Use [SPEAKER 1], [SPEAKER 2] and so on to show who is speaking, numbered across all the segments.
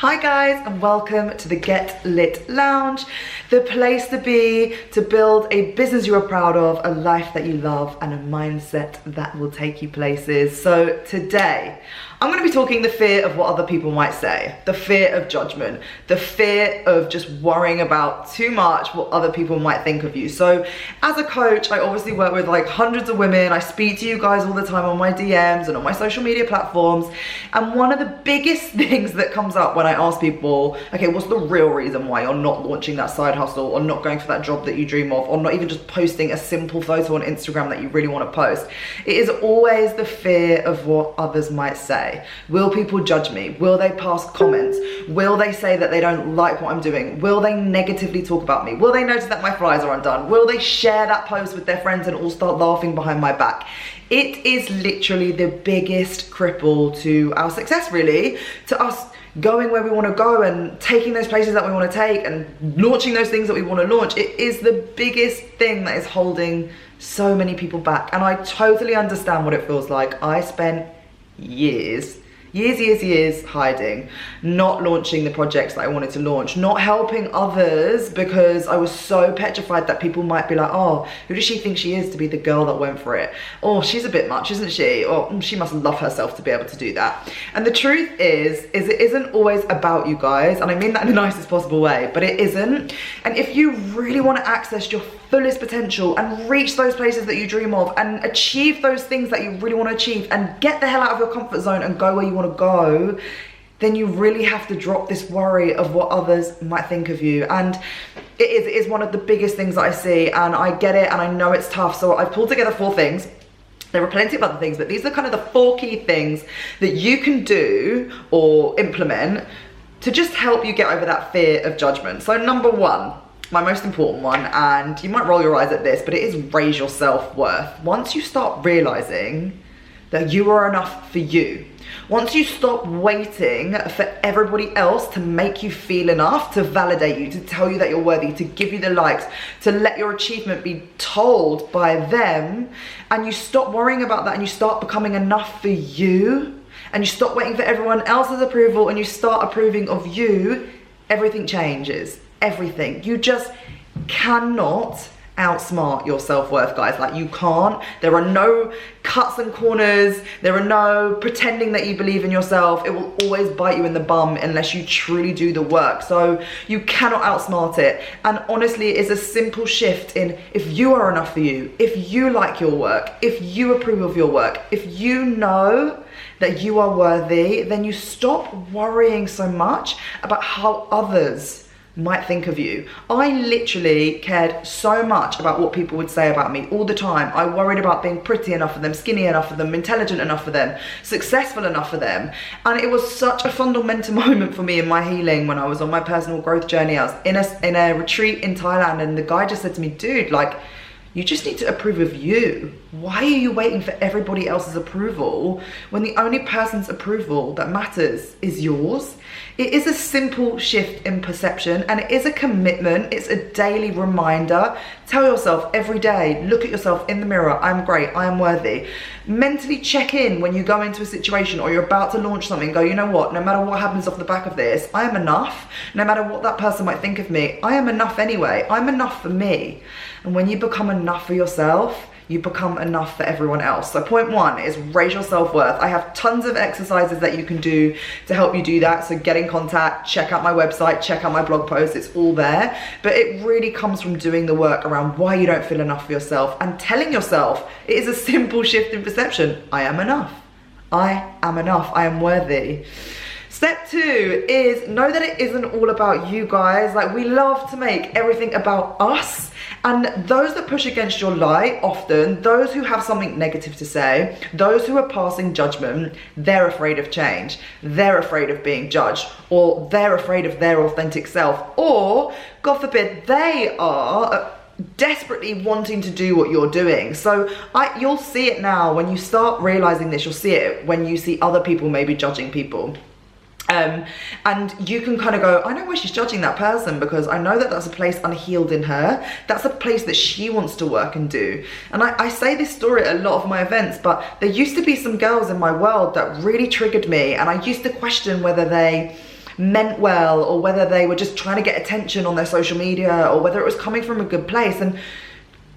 [SPEAKER 1] Hi guys, and welcome to the Get Lit Lounge, the place to be to build a business you are proud of, a life that you love, and a mindset that will take you places. So today, I'm going to be talking the fear of what other people might say, the fear of judgment, the fear of just worrying about too much what other people might think of you. So as a coach, I obviously work with like hundreds of women. I speak to you guys all the time on my DMs and on my social media platforms. And one of the biggest things that comes up when I ask people, okay, what's the real reason why you're not launching that side hustle or not going for that job that you dream of or not even just posting a simple photo on Instagram that you really want to post? It is always the fear of what others might say. Will people judge me? Will they pass comments? Will they say that they don't like what I'm doing? Will they negatively talk about me? Will they notice that my fries are undone? Will they share that post with their friends and all start laughing behind my back? It is literally the biggest cripple to our success, really, to us going where we want to go and taking those places that we want to take and launching those things that we want to launch. It is the biggest thing that is holding so many people back. And I totally understand what it feels like. I spent years hiding, not launching the projects that I wanted to launch, not helping others because I was so petrified that people might be like, oh, who does she think she is to be the girl that went for it? Or she's a bit much, isn't she? Or she must love herself to be able to do that. And the truth is it isn't always about you guys, and I mean that in the nicest possible way, but it isn't. And if you really want to access your fullest potential and reach those places that you dream of and achieve those things that you really want to achieve and get the hell out of your comfort zone and go where you want to go, then you really have to drop this worry of what others might think of you. And it is one of the biggest things that I see, and I get it and I know it's tough. So I've pulled together 4 things. There are plenty of other things, but these are kind of the 4 key things that you can do or implement to just help you get over that fear of judgment. So number 1, my most important one, and you might roll your eyes at this, but it is raise your self-worth. Once you start realizing that you are enough for you, once you stop waiting for everybody else to make you feel enough, to validate you, to tell you that you're worthy, to give you the likes, to let your achievement be told by them, and you stop worrying about that and you start becoming enough for you, and you stop waiting for everyone else's approval and you start approving of you, everything changes. Everything. You just cannot outsmart your self-worth, guys. Like, you can't. There are no cuts and corners. There are no pretending that you believe in yourself. It will always bite you in the bum unless you truly do the work. So you cannot outsmart it. And honestly, it is a simple shift in, if you are enough for you, if you like your work, if you approve of your work, if you know that you are worthy, then you stop worrying so much about how others might think of you. I literally cared so much about what people would say about me all the time. I worried about being pretty enough for them, skinny enough for them, intelligent enough for them, successful enough for them. And it was such a fundamental moment for me in my healing when I was on my personal growth journey. I was in a retreat in Thailand, and the guy just said to me, dude, like, you just need to approve of you. Why are you waiting for everybody else's approval when the only person's approval that matters is yours? It is a simple shift in perception, and it is a commitment. It's a daily reminder. Tell yourself every day, look at yourself in the mirror, I'm great, I am worthy. Mentally check in when you go into a situation or you're about to launch something. Go, you know what, no matter what happens off the back of this, I am enough. No matter what that person might think of me, I am enough anyway. I'm enough for me. And when you become enough for yourself, you become enough for everyone else. So point 1 is raise your self-worth. I have tons of exercises that you can do to help you do that. So get in contact, check out my website, check out my blog posts, it's all there. But it really comes from doing the work around why you don't feel enough for yourself and telling yourself, it is a simple shift in perception. I am enough. I am enough. I am worthy. Step 2 is know that it isn't all about you, guys. Like, we love to make everything about us. And those that push against your light, often, those who have something negative to say, those who are passing judgment, they're afraid of change. They're afraid of being judged, or they're afraid of their authentic self, or, God forbid, they are desperately wanting to do what you're doing. So you'll see it now when you start realizing this. You'll see it when you see other people maybe judging people. And you can kind of go, I know why she's judging that person, because I know that that's a place unhealed in her. That's a place that she wants to work and do. And I say this story at a lot of my events, but there used to be some girls in my world that really triggered me, and I used to question whether they meant well, or whether they were just trying to get attention on their social media, or whether it was coming from a good place. And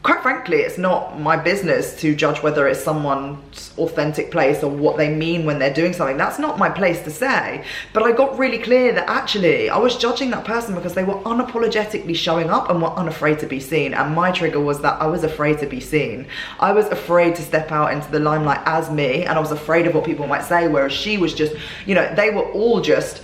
[SPEAKER 1] quite frankly, it's not my business to judge whether it's someone's authentic place or what they mean when they're doing something. That's not my place to say. But I got really clear that actually I was judging that person because they were unapologetically showing up and were unafraid to be seen. And my trigger was that I was afraid to be seen. I was afraid to step out into the limelight as me, and I was afraid of what people might say, whereas she was just, you know, they were all just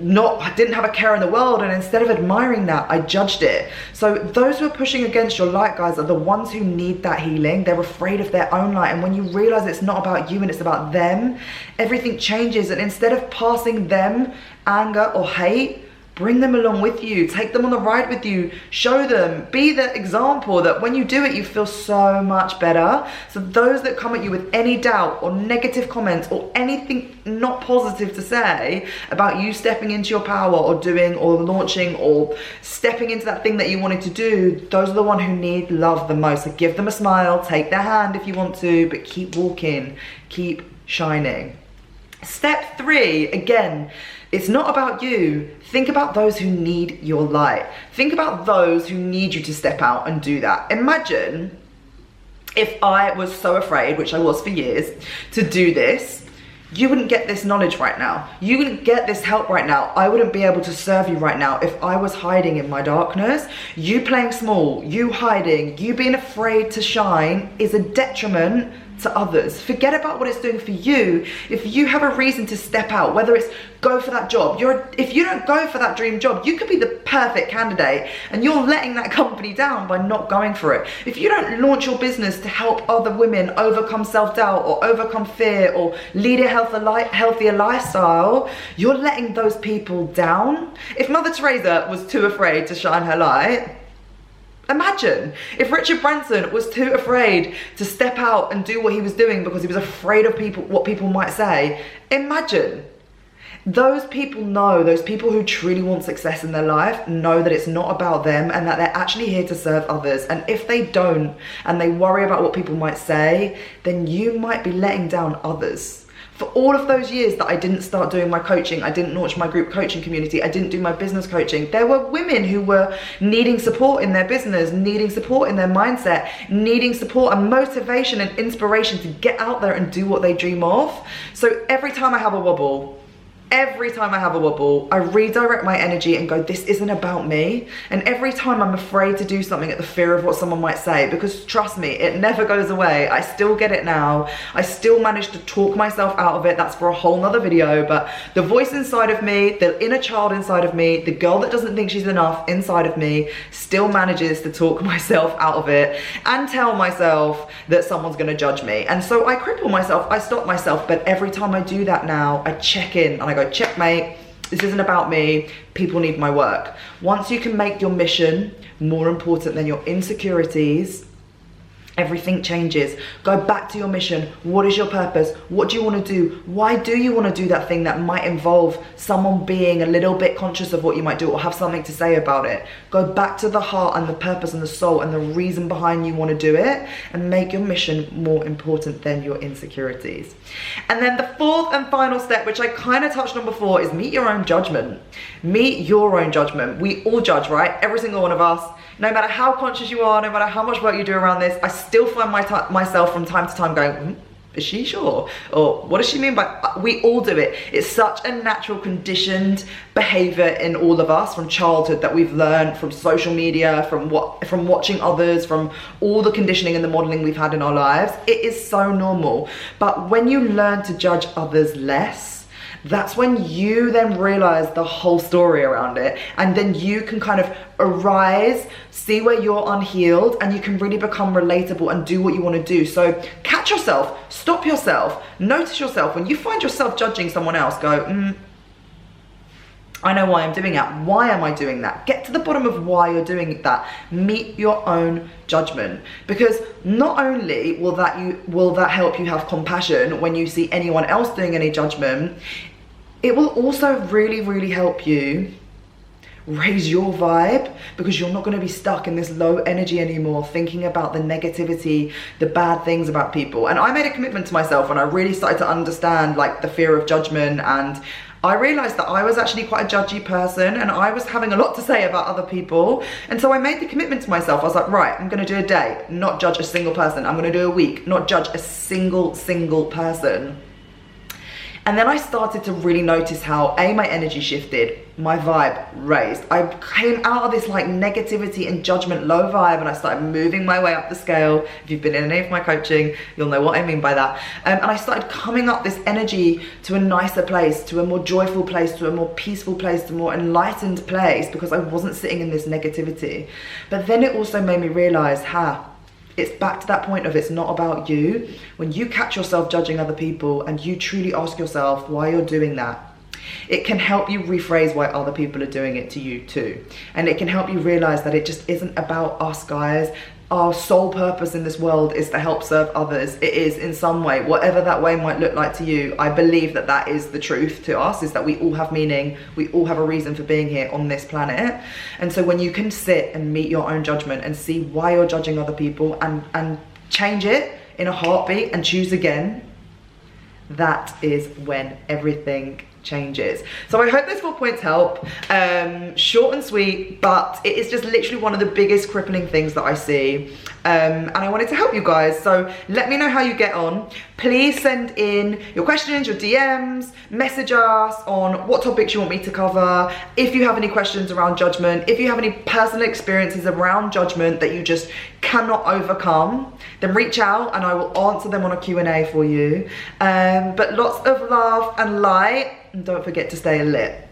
[SPEAKER 1] I didn't have a care in the world, and instead of admiring that, I judged it. So those who are pushing against your light, guys, are the ones who need that healing. They're afraid of their own light, and when you realize it's not about you and it's about them, everything changes. And instead of passing them anger or hate, bring them along with you, take them on the ride with you, show them, be the example that when you do it, you feel so much better. So those that come at you with any doubt or negative comments or anything not positive to say about you stepping into your power or doing or launching or stepping into that thing that you wanted to do, those are the ones who need love the most. So give them a smile, take their hand if you want to, but keep walking, keep shining. Step 3, again, it's not about you. Think about those who need your light. Think about those who need you to step out and do that. Imagine if I was so afraid, which I was for years, to do this, you wouldn't get this knowledge right now. You wouldn't get this help right now. I wouldn't be able to serve you right now if I was hiding in my darkness. You playing small, you hiding, you being afraid to shine is a detriment to others. Forget about what it's doing for you. If you have a reason to step out, whether it's go for that job, if you don't go for that dream job, you could be the perfect candidate and you're letting that company down by not going for it. If you don't launch your business to help other women overcome self-doubt or overcome fear or lead a healthier lifestyle, you're letting those people down. If Mother Teresa was too afraid to shine her light, imagine if Richard Branson was too afraid to step out and do what he was doing because he was afraid of what people might say. Imagine. Those people know, those people who truly want success in their life know that it's not about them and that they're actually here to serve others. And if they don't and they worry about what people might say, then you might be letting down others. For all of those years that I didn't start doing my coaching, I didn't launch my group coaching community, I didn't do my business coaching, there were women who were needing support in their business, needing support in their mindset, needing support and motivation and inspiration to get out there and do what they dream of. So every time I have a wobble, I redirect my energy and go, this isn't about me. And every time I'm afraid to do something at the fear of what someone might say, because trust me, it never goes away. I still get it now. I still manage to talk myself out of it. That's for a whole nother video. But the voice inside of me, the inner child inside of me, the girl that doesn't think she's enough inside of me, still manages to talk myself out of it and tell myself that someone's gonna judge me. And so I cripple myself, I stop myself. But every time I do that now, I check in and I go, checkmate, this isn't about me, people need my work. Once you can make your mission more important than your insecurities, everything changes. Go back to your mission. What is your purpose? What do you want to do? Why do you want to do that thing that might involve someone being a little bit conscious of what you might do or have something to say about it? Go back to the heart and the purpose and the soul and the reason behind you want to do it, and make your mission more important than your insecurities. And then the fourth and final step, which I kind of touched on before, is meet your own judgment. Meet your own judgment. We all judge, right? Every single one of us. No matter how conscious you are, no matter how much work you do around this, I still find myself from time to time going, is she sure? Or what does she mean by, we all do it. It's such a natural conditioned behavior in all of us from childhood that we've learned from social media, from watching others, from all the conditioning and the modeling we've had in our lives. It is so normal. But when you learn to judge others less, that's when you then realize the whole story around it, and then you can kind of arise, see where you're unhealed, and you can really become relatable and do what you want to do. So catch yourself, stop yourself, notice yourself. When you find yourself judging someone else, go, I know why I'm doing that. Why am I doing that? Get to the bottom of why you're doing that. Meet your own judgment. Because not only will that help you have compassion when you see anyone else doing any judgment, it will also really, really help you raise your vibe, because you're not going to be stuck in this low energy anymore, thinking about the negativity, the bad things about people. And I made a commitment to myself when I really started to understand like the fear of judgment, and I realized that I was actually quite a judgy person and I was having a lot to say about other people. And so I made the commitment to myself. I was like, right, I'm gonna do a day, not judge a single person. I'm gonna do a week, not judge a single person. And then I started to really notice how my energy shifted, my vibe raised. I came out of this like negativity and judgment low vibe, and I started moving my way up the scale. If you've been in any of my coaching, you'll know what I mean by that. And I started coming up this energy to a nicer place, to a more joyful place, to a more peaceful place, to a more enlightened place, because I wasn't sitting in this negativity. But then it also made me realize, it's back to that point of it's not about you. When you catch yourself judging other people and you truly ask yourself why you're doing that, it can help you rephrase why other people are doing it to you too. And it can help you realize that it just isn't about us, guys. Our sole purpose in this world is to help serve others. It is in some way, whatever that way might look like to you. I believe that that is the truth to us, is that we all have meaning. We all have a reason for being here on this planet. And so when you can sit and meet your own judgment and see why you're judging other people and change it in a heartbeat and choose again, that is when everything changes. So I hope those 4 points help. Short and sweet, but it is just literally one of the biggest crippling things that I see. And I wanted to help you guys. So let me know how you get on. Please send in your questions, your DMs, message us on what topics you want me to cover. If you have any questions around judgment, if you have any personal experiences around judgment that you just cannot overcome, then reach out and I will answer them on a Q&A for you. But lots of love and light, and don't forget to stay lit.